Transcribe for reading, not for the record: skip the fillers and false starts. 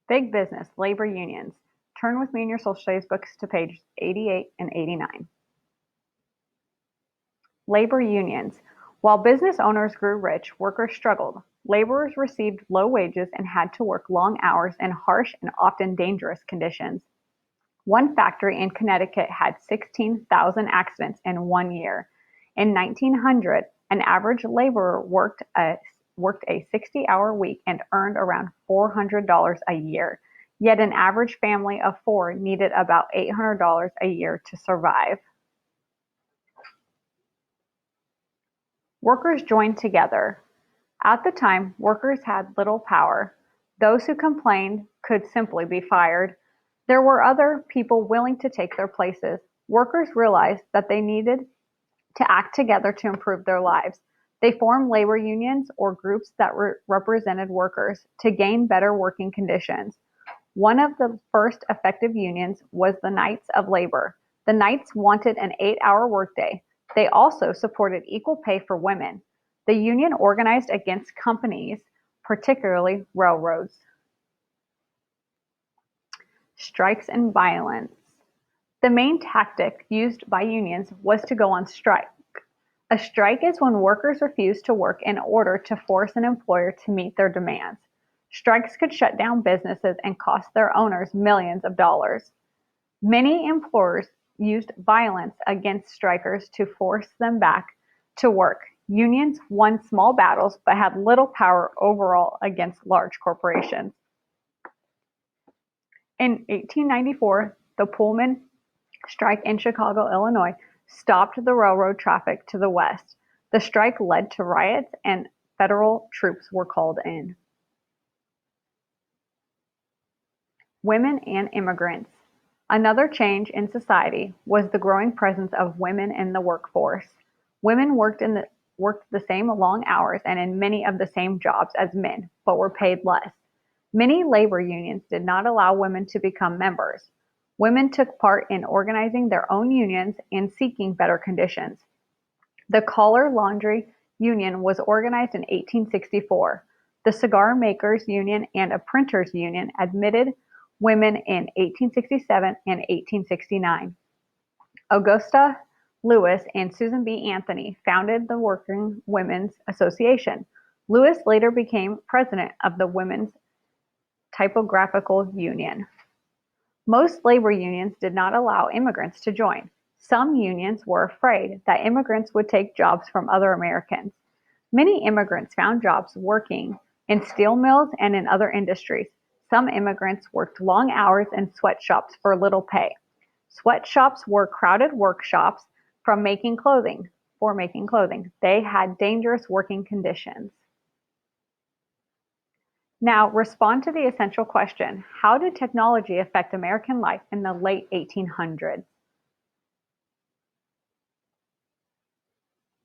Big business, labor unions. Turn with me in your social studies books to pages 88 and 89. Labor unions. While business owners grew rich, workers struggled. Laborers received low wages and had to work long hours in harsh and often dangerous conditions. One factory in Connecticut had 16,000 accidents in 1 year. In 1900, an average laborer worked a 60-hour week and earned around $400 a year. Yet an average family of four needed about $800 a year to survive. Workers joined together. At the time, workers had little power. Those who complained could simply be fired. There were other people willing to take their places. Workers realized that they needed to act together to improve their lives. They formed labor unions or groups that represented workers to gain better working conditions. One of the first effective unions was the Knights of Labor. The Knights wanted an 8-hour workday. They also supported equal pay for women. The union organized against companies, particularly railroads. Strikes and violence. The main tactic used by unions was to go on strike. A strike is when workers refuse to work in order to force an employer to meet their demands. Strikes could shut down businesses and cost their owners millions of dollars. Many employers used violence against strikers to force them back to work. Unions won small battles but had little power overall against large corporations. In 1894, the Pullman strike in Chicago, Illinois, stopped the railroad traffic to the west. The strike led to riots and federal troops were called in. Women and immigrants. Another change in society was the growing presence of women in the workforce. Women worked the same long hours and in many of the same jobs as men, but were paid less. Many labor unions did not allow women to become members. Women took part in organizing their own unions and seeking better conditions. The Collar Laundry Union was organized in 1864. The Cigar Makers Union and a Printers Union admitted women in 1867 and 1869. Augusta Lewis and Susan B. Anthony founded the Working Women's Association. Lewis later became president of the Women's Typographical Union. Most labor unions did not allow immigrants to join. Some unions were afraid that immigrants would take jobs from other Americans. Many immigrants found jobs working in steel mills and in other industries. Some immigrants worked long hours in sweatshops for little pay. Sweatshops were crowded workshops for making clothing. They had dangerous working conditions. Now, respond to the essential question: how did technology affect American life in the late 1800s?